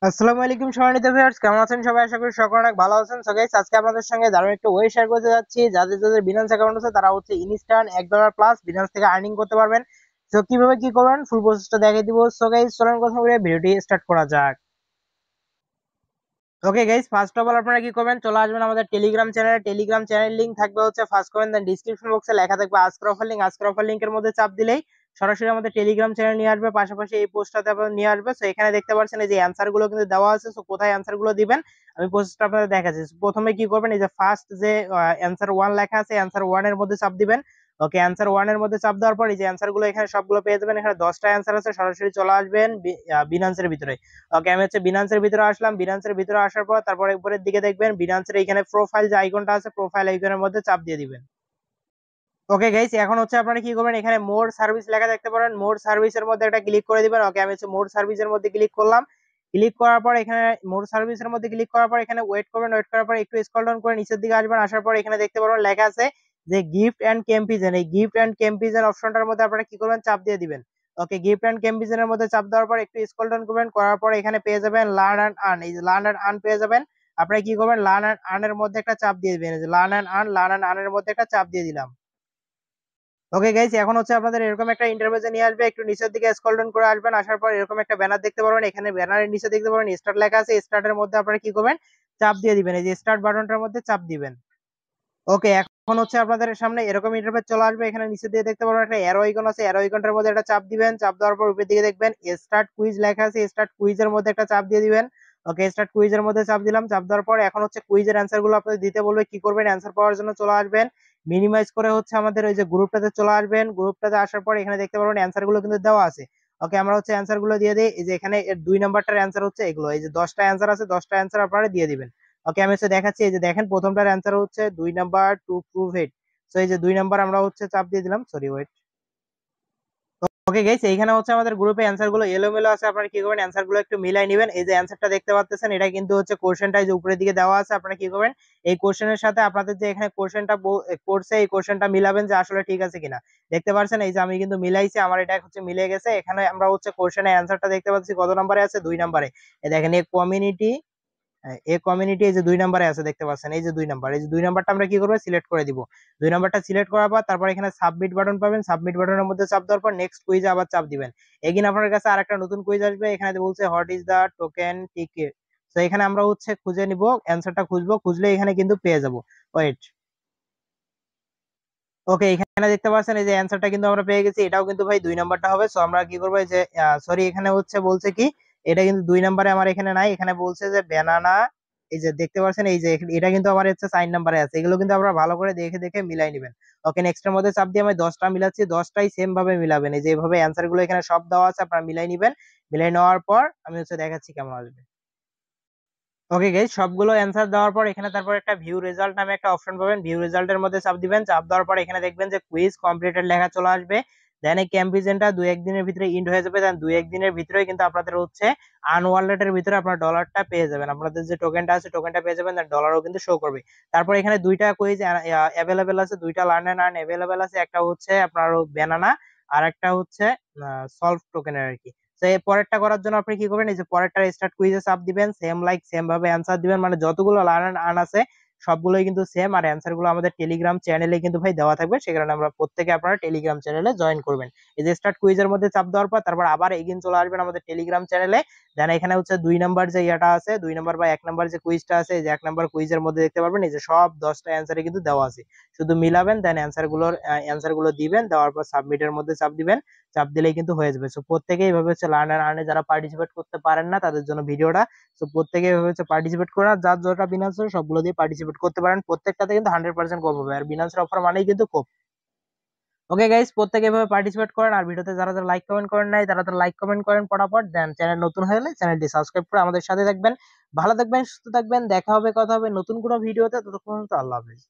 আসসালামু আলাইকুম সম্মানিত ভিউয়ার্স, কেমন আছেন সবাই? আশা করি সকলে অনেক ভালো আছেন। সো গাইস, আজকে আপনাদের সঙ্গে দারুণ একটা ওয়ে শেয়ার করতে যাচ্ছি। যাদের যাদের বিনান্স অ্যাকাউন্ট আছে তারা হচ্ছে ইনস্ট্যান্ট $1 প্লাস বিনান্স থেকে আর্নিং করতে পারবেন। সো কিভাবে কি করবেন ফুল প্রসেসটা দেখিয়ে দিব। সো গাইস, চলুন কথা বলে ভিডিওটি স্টার্ট করা যাক। Okay guys, first of all আপনারা কি করবেন, চলে আসবেন আমাদের টেলিগ্রাম চ্যানেলে। টেলিগ্রাম চ্যানেল লিংক থাকবে হচ্ছে ফার্স্ট কমেন্ট দেন ডিসক্রিপশন বক্সে লেখা থাকবে ask offer link. Ask offer লিংকের মধ্যে চাপ দিলেই সরাসরি আমাদের টেলিগ্রাম চ্যানেল নিয়ে আসবে, পাশাপাশি এই পোস্টটাতে আপনাদের নিয়ে আসবে। সো এখানে দেখতে পাচ্ছেন এই যে অ্যানসার গুলো কিন্তু দেওয়া আছে। সো কোথায় অ্যানসার গুলো দিবেন আমি পোস্টটা আপনাদের দেখাচ্ছি। প্রথমে কি করবেন, এই যে ফার্স্ট যে অ্যানসার 1 লেখা আছে, অ্যানসার 1 এর মধ্যে চাপ দিবেন। ওকে, অ্যানসার 1 এর মধ্যে চাপ দেওয়ার পর এই যে অ্যানসার গুলো এখানে সবগুলো পেয়ে যাবেন। এখানে 10টা অ্যানসার আছে, সরাসরি চলে আসবেন বিনান্সের ভিতরে। ওকে, আমি হচ্ছে বিনান্সের ভিতরে আসলাম। বিনান্সের ভিতরে আসার পর তারপরে উপরের দিকে দেখবেন বিনান্সের এইখানে প্রোফাইল যে আইকনটা আছে, প্রোফাইল আইকনের মধ্যে চাপ দিয়ে দিবেন। ওকে গাইস, এখন হচ্ছে আপনারা কি করবেন, এখানে মোর সার্ভিস লেখা দেখতে পারেন, মোর সার্ভিসের মধ্যে একটা ক্লিক করে দিবেন। ওকে, আমি হচ্ছে মোর সার্ভিসের মধ্যে ক্লিক করলাম। ক্লিক করার পর এখানে মোর সার্ভিসের মধ্যে ক্লিক করার পর এখানে ওয়েট করবেন। ওয়েট করার পর একটু স্ক্রল ডাউন করে নিচের দিকে আসবেন। আসার পর এখানে দেখতে পারবেন লেখা আছে যে গিফট এন্ড ক্যাম্পিজেন। এই গিফট এন্ড ক্যাম্পিজেন অপশনটার মধ্যে আপনারা কি করবেন, চাপ দিয়ে দিবেন। ওকে, গিফট এন্ড ক্যাম্পিজেনের মধ্যে চাপ দেওয়ার পর একটু স্ক্রল ডাউন করবেন, করার পর এখানে পেয়ে যাবেন লার্ন এন্ড আর্ন। এই যে লার্ন এন্ড আর্ন পেয়ে যাবেন। আপনারা কি করবেন, লার্ন এন্ড আর্ন এর মধ্যে একটা চাপ দিয়ে দিবেন। এই যে learn and earn, learn and earn এর মধ্যে একটা চাপ দিয়ে দিলাম। ওকে গাইস, এখন হচ্ছে আপনাদের এরকম একটা ইন্টারফেসে নিয়ে আসবে। একটু নিচের দিকে স্ক্রল ডাউন করে আসবেন। আসার পর এরকম একটা ব্যানার দেখতে পারবেন। এখানে ব্যানারের নিচে দেখতে পারবেন স্টার্ট লেখা আছে। স্টার্টের মধ্যে আপনারা কি করবেন, চাপ দিয়ে দিবেন। এই যে স্টার্ট বাটনটার মধ্যে চাপ দিবেন। ওকে, এখন হচ্ছে আপনাদের সামনে এরকম ইন্টারফেস চলে আসবে। এখানে নিচে দিয়ে দেখতে পারবেন একটা অ্যারো আইকন আছে। অ্যারো আইকনটার মধ্যে একটা চাপ দিবেন। চাপ দেওয়ার পর উপরের দিকে দেখবেন স্টার্ট কুইজ লেখা আছে। স্টার্ট কুইজের মধ্যে একটা চাপ দিয়ে দিবেন। ওকে, স্টার্ট কুইজের মধ্যে চাপ দিলাম। চাপ দেওয়ার পর এখন হচ্ছে কুইজের অ্যান্সার গুলো আপনাদের দিতে বলবে। কি করবেন, অ্যান্সার পাওয়ার জন্য চলে আসবেন মিনিমাইজ করে হচ্ছে আমাদের ওই যে গ্রুপটাতে চলে আসবেন। গ্রুপটাতে আসার পর এখানে দেখতে পারবেন অ্যান্সার গুলো কিন্তু দেওয়া আছে। ওকে, আমরা হচ্ছে অ্যান্সার গুলো দিয়ে দিই। এই যে এখানে এর 2 নাম্বারটার অ্যান্সার হচ্ছে এগুলো। এই যে 10টা অ্যান্সার আছে, 10টা অ্যান্সার আপনারা দিয়ে দিবেন। ওকে, আমি হচ্ছে দেখাচ্ছি। এই যে দেখেন প্রথমটার অ্যান্সার হচ্ছে 2 number to prove it. So এই যে 2 নাম্বার আমরা হচ্ছে চাপ দিয়ে দিলাম। Sorry, wait. ওকে গাইস, এইখানে হচ্ছে আমাদের গ্রুপে অ্যান্সার গুলো এলোমেলো আছে। আপনারা কি করবেন, অ্যান্সার গুলো একটু মিলাই নেবেন। এই যে অ্যান্সারটা দেখতে পাচ্ছেন, এটা কিন্তু হচ্ছে কোশ্চেনটা যে উপরের দিকে দেওয়া আছে। আপনারা কি করবেন, এই কোশ্চেনের সাথে আপনাদের যে এখানে কোশ্চেনটা করছে এই কোশ্চেনটা মিলাবেন যে আসলে ঠিক আছে কিনা। দেখতে পাচ্ছেন এই যে আমি কিন্তু মিলাইছি, আমার এটা হচ্ছে মিলে গেছে। এখানে আমরা হচ্ছে কোশ্চেনের অ্যান্সারটা দেখতে পাচ্ছি কত নম্বরে আছে, 2 নম্বরে। এই দেখেন এই কমিউনিটি, এই কমিউনিটি এই যে 2 নম্বরে আছে দেখতে পাচ্ছেন। এই যে 2 নাম্বার, এই যে 2 নাম্বারটা আমরা কি করব, সিলেক্ট করে দিব। 2 নাম্বারটা সিলেক্ট করার পর তারপর এখানে সাবমিট বাটন পাবেন। সাবমিট বাটনের মধ্যে চাপ দেওয়ার পর নেক্সট কুইজে আবার চাপ দিবেন। এগিন আপনার কাছে আরেকটা নতুন কুইজ আসবে। এখানে বলছে what is the token ticket. তো এখানে আমরা হচ্ছে খুঁজে নিব, অ্যান্সারটা খুঁজবো, খুঁজলে এখানে কিন্তু পেয়ে যাব। ওয়েট। ওকে, এখানে দেখতে পাচ্ছেন এই যে অ্যান্সারটা কিন্তু আমরা পেয়ে গেছি। এটাও কিন্তু ভাই 2 নাম্বারটা হবে। সো আমরা কি করবো, এই যে সরি, এখানে হচ্ছে বলছে কি এটা কিন্তু 2 নাম্বারে আমার এখানে নাই। এখানে বলছে যে ব্যানানা। এই যে দেখতে পাচ্ছেন এই যে এটা কিন্তু আমার হচ্ছে 4 নাম্বারে আছে। এগুলো কিন্তু আপনারা ভালো করে দেখে দেখে মিলাই নেবেন। ওকে, নেক্সট এর মধ্যে চাপ দিয়ে আমি 10টা মিলাচ্ছি। 10টাই সেম ভাবে মিলাবেন। এই যে এইভাবে অ্যান্সার গুলো এখানে সব দেওয়া আছে, আপনারা মিলাই নেবেন। মিলাই নেওয়ার পর আমি হচ্ছে দেখাচ্ছি কেমন আসবে। ওকে গাইস, সবগুলো অ্যান্সার দেওয়ার পর এখানে তারপর একটা ভিউ রেজাল্ট নামে একটা অপশন পাবেন। ভিউ রেজাল্টের মধ্যে চাপ দিবেন। চাপ দেওয়ার পর এখানে দেখবেন যে কুইজ কমপ্লিটেড লেখা চলে আসবে। দেন এই ক্যাম্পেইনটা 2-1 দিনের ভিতরে এন্ড হয়ে যাবে। দেন 2-1 দিনের ভিতরে কিন্তু আপনাদের হচ্ছে আনওয়ালেটের ভিতরে আপনার ডলারটা পেয়ে যাবেন। আপনাদের যে টোকেনটা আছে টোকেনটা পেয়ে যাবেন, দেন ডলারও কিন্তু শো করবে। তারপর এখানে দুইটা কুইজ অ্যাভেলেবেল আছে, দুইটা লার্ন এন্ড আর্ন অ্যাভেলেবেল আছে। একটা হচ্ছে আপনার ব্যানানা, আর একটা হচ্ছে সলভ টোকেনের আর কি। তো এই পরেরটা করার জন্য আপনি কি করবেন, এই যে পরেরটা স্টার্ট কুইজে চাপ দিবেন। সেম লাইক সেম ভাবে অ্যান্সার দিবেন। মানে যতগুলো লার্ন এন্ড আর্ন আছে সবগুলোই কিন্তু সেম। আর অ্যান্সার গুলো আমাদের টেলিগ্রাম চ্যানেলে কিন্তু ভাই দেওয়া থাকবে। সে কারণে আমরা প্রত্যেকে আপনারা টেলিগ্রাম চ্যানেলে জয়েন করবেন। এই যে স্টার্ট কুইজের মধ্যে চাপ দেওয়ার পর তারপর আবার এগিন চলে আসবেন আমাদের টেলিগ্রাম চ্যানেলে। দেন এখানে হচ্ছে 2 নাম্বার যে ইয়াটা আছে, 2 নাম্বার বা 1 নাম্বার যে কুইজটা আছে, এই যে 1 নাম্বার কুইজের মধ্যে দেখতে পারবেন এই যে সব 10টা অ্যান্সারে কিন্তু দেওয়া আছে। শুধু মিলাবেন, দেন অ্যান্সার গুলো দিবেন। দেওয়ার পর সাবমিটের মধ্যে চাপ দিবেন। চাপ দিলেই কিন্তু হয়ে যাবে। সো প্রত্যেকে এইভাবে হচ্ছে লার্নার আর্নে যারা পার্টিসিপেট করতে পারেন না তাদের জন্য ভিডিওটা। সো প্রত্যেকে এইভাবে হচ্ছে পার্টিসিপেট করেন। আর যার যতটা বিনান্স সবগুলো দিয়ে পার্টিসিপেট করতে পারেন। প্রত্যেকটাতে কিন্তু 100% কম হবে। আর বিনান্সের অফার মানেই কিন্তু কম। ওকে গাইস, প্রত্যেকে এভাবে পার্টিসিপেট করেন। আর ভিডিওতে যারা যারা লাইক কমেন্ট করেন নাই তারা তারা লাইক কমেন্ট করেন পটাপট। দেন চ্যানেল নতুন হলে চ্যানেলটি সাবস্ক্রাইব করে আমাদের সাথে থাকবেন। ভালো থাকবেন, সুস্থ থাকবেন। দেখা হবে, কথা হবে নতুন কোনো ভিডিওতে। ততক্ষণ পর্যন্ত আল্লাহ হাফেজ।